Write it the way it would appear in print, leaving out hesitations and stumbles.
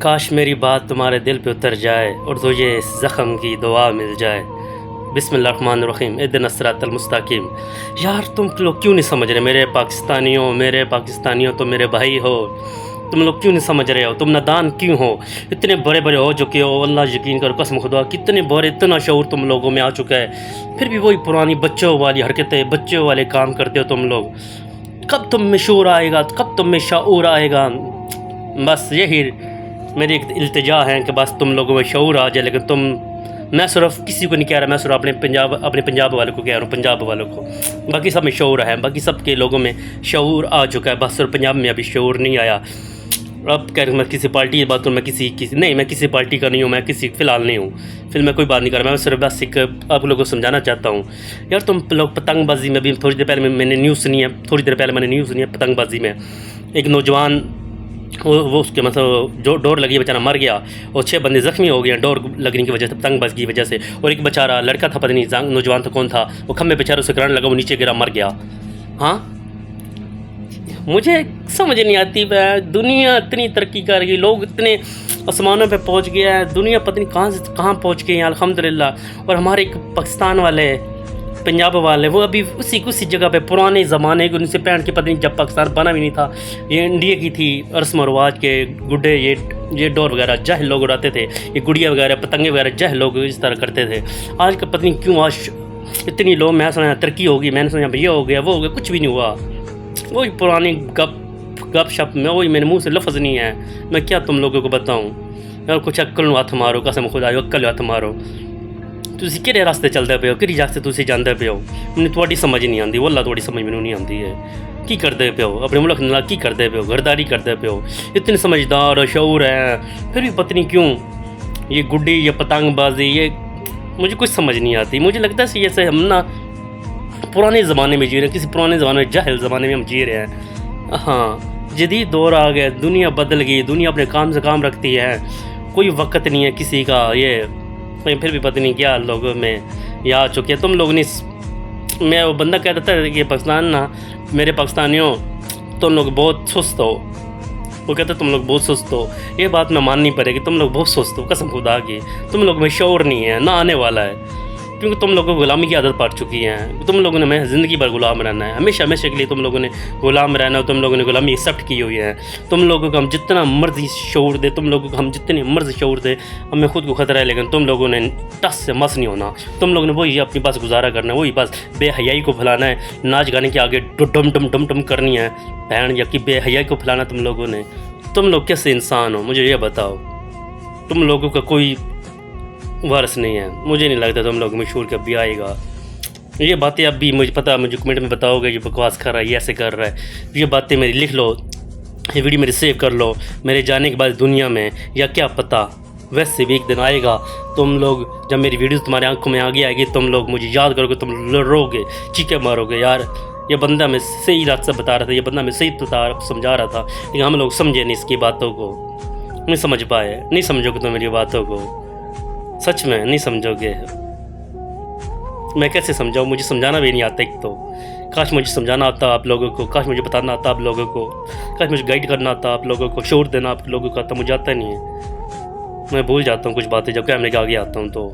کاش میری بات تمہارے دل پہ اتر جائے اور تجھے اس زخم کی دوا مل جائے۔ بسم اللہ الرحمن الرحیم، اہدنا الصراط المستقیم۔ یار تم لوگ کیوں نہیں سمجھ رہے؟ میرے پاکستانیوں تم میرے بھائی ہو، تم لوگ کیوں نہیں سمجھ رہے ہو؟ تم نادان کیوں ہو؟ اتنے بڑے بڑے ہو چکے ہو، اللہ یقین کرو قسم خدا، کتنے بڑے، اتنا شعور تم لوگوں میں آ چکا ہے، پھر بھی وہی پرانی بچوں والی حرکتیں، بچوں والے کام کرتے ہو تم لوگ۔ کب تم میں شعور آئے گا؟ کب تم میں شعور آئے گا؟ بس یہی میری ایک التجا ہے کہ بس تم لوگوں میں شعور آ جائے، لیکن میں صرف کسی کو نہیں کہہ رہا، میں صرف اپنے پنجاب والوں کو کہہ رہا ہوں، پنجاب والوں کو۔ باقی سب میں شعور ہے، باقی سب کے لوگوں میں شعور آ چکا ہے، بس صرف پنجاب میں ابھی شعور نہیں آیا۔ اب کہہ رہا ہوں میں کسی پارٹی کی بات کروں، میں کسی پارٹی کا نہیں ہوں، میں فی الحال نہیں ہوں، میں کوئی بات نہیں کر رہا، میں صرف بس ایک آپ لوگوں کو سمجھانا چاہتا ہوں۔ یار تم لوگ پتنگ بازی میں بھی تھوڑی دیر پہلے میں نے نیوز سنی ہے، پتنگ بازی میں ایک نوجوان وہ اس کے مطلب جو ڈور لگی بیچارہ مر گیا، اور 6 بندے زخمی ہو گئے ڈور لگنے کی وجہ سے، پتنگ بازی کی وجہ سے، اور ایک بیچارہ لڑکا تھا، پتہ نہیں نوجوان تھا کون تھا، وہ کھمبے بیچارہ اسے کرنٹ لگا، وہ نیچے گرا مر گیا۔ ہاں مجھے سمجھ نہیں آتی، دنیا اتنی ترقی کر گئی، لوگ اتنے آسمانوں پہ پہنچ گیا ہے، دنیا پتہ نہیں کہاں سے کہاں پہنچ گئی ہیں الحمدللہ، اور ہمارے ایک پاکستان والے، پنجاب والے، وہ ابھی اسی جگہ پہ پرانے زمانے کے 1965 کے، پتہ نہیں جب پاکستان بنا بھی نہیں تھا، یہ انڈیا کی تھی رسم و رواج کے گڈے، یہ ڈور وغیرہ جاہل لوگ اڑاتے تھے، یہ گڑیا وغیرہ پتنگے وغیرہ جاہل لوگ اس طرح کرتے تھے۔ آج کا پتہ نہیں کیوں آج اتنی لوگ، میں سمجھا ترقی ہوگی، میں نے سمجھا یہ ہو گیا وہ ہو گیا، کچھ بھی نہیں ہوا، وہی پرانی گپ شپ میں، وہی میرے منہ سے لفظ نہیں ہے، میں کیا تم لوگوں کو بتاؤں؟ یار کچھ عقل ہاتھ مارو، قسم خدا عقل ہاتھ مارو۔ تسی کہڑے راستے چلتے پے ہو، کہڑی راستے تسی جاندے پے ہو؟ مجھے تھوڑی سمجھ نہیں آتی، واللہ تھوڑی سمجھ مینوں نہیں آتی ہے۔ کی کرتے پے ہو اپنے ملک نال؟ کی کرتے پے ہو؟ گھرداری کرتے پے ہو؟ اتنے سمجھدار اور شعور ہے، پھر بھی پتہ نہیں کیوں یہ گڈی، یہ پتنگ بازی، یہ مجھے کچھ سمجھ نہیں آتی۔ مجھے لگتا ہے جیسے ہم نا پرانے زمانے میں جی رہے ہیں، کسی پرانے زمانے میں، جاہل زمانے میں ہم جی رہے ہیں۔ ہاں جدید دور آ گیا، دنیا بدل گئی، دنیا اپنے کام سے کام رکھتی ہے، کوئی وقت نہیں ہے کسی کا، یہ پھر بھی پتہ نہیں کیا لوگوں میں یہ آ چکے ہیں۔ تم لوگ نہیں، میں وہ بندہ کہتا تھا کہ پاکستان نا، میرے پاکستانیوں تم لوگ بہت سست ہو، وہ کہتا ہے تم لوگ بہت سست ہو، یہ بات میں ماننی پڑے گی، تم لوگ بہت سست ہو قسم خدا کی، تم لوگ میں شعور نہیں ہے، نہ آنے والا ہے، کیونکہ تم لوگوں کو غلامی کی عادت پڑ چکی ہے، تم لوگوں نے میں زندگی بھر غلام رہنا ہے، ہمیشہ کے لیے تم لوگوں نے غلام رہنا ہے، تم لوگوں نے غلامی ایکسیپٹ کی ہوئی ہے۔ تم لوگوں کو ہم جتنا مرضی شعور دے، تم لوگوں کو ہم جتنے مرضی شعور دے، ہمیں خود کو خطرہ ہے، لیکن تم لوگوں نے ٹس سے مس نہیں ہونا، تم لوگوں نے وہی اپنی بس گزارا کرنا ہے، وہی بس بے حیائی کو پھیلانا ہے، ناچ گانے کے آگے ڈم ڈم ڈم ڈم کرنی ہے، بہن یا کہ بے حیائی کو پھیلانا تم لوگوں نے۔ تم لوگ کیسے انسان ہو مجھے یہ بتاؤ؟ تم لوگوں کا کوئی وارث نہیں ہے، مجھے نہیں لگتا تم لوگ مشہور کب بھی آئے گا۔ یہ باتیں اب بھی مجھے پتہ، مجھے کمنٹ میں بتاؤ گے یہ بکواس کر رہا ہے، یہ ایسے کر رہا ہے، یہ باتیں میری لکھ لو، یہ ویڈیو میری سیو کر لو، میرے جانے کے بعد دنیا میں یا کیا پتہ ویسے بھی ایک دن آئے گا، تم لوگ جب میری ویڈیوز تمہارے آنکھوں میں آگے آئے گی، تم لوگ مجھے یاد کرو گے، تم رو گے، چیخیں مارو گے، یار یہ بندہ میں صحیح راستہ بتا رہا تھا، یہ بندہ میں صحیح سمجھا رہا تھا، لیکن ہم لوگ سمجھے نہیں اس کی باتوں کو، نہیں سمجھ پائے، نہیں سمجھو گے تم میری باتوں کو، سچ میں نہیں سمجھو گے۔ میں کیسے سمجھاؤں؟ مجھے سمجھانا بھی نہیں آتا، ایک تو کاش مجھے سمجھانا آتا آپ لوگوں کو، کاش مجھے بتانا آتا آپ لوگوں کو، کاش مجھے گائیڈ کرنا آتا آپ لوگوں کو، شعور دینا آپ لوگوں کو آتا، مجھے آتا نہیں ہے، میں بھول جاتا ہوں کچھ باتیں جب کیمرے کے آگے آتا ہوں تو۔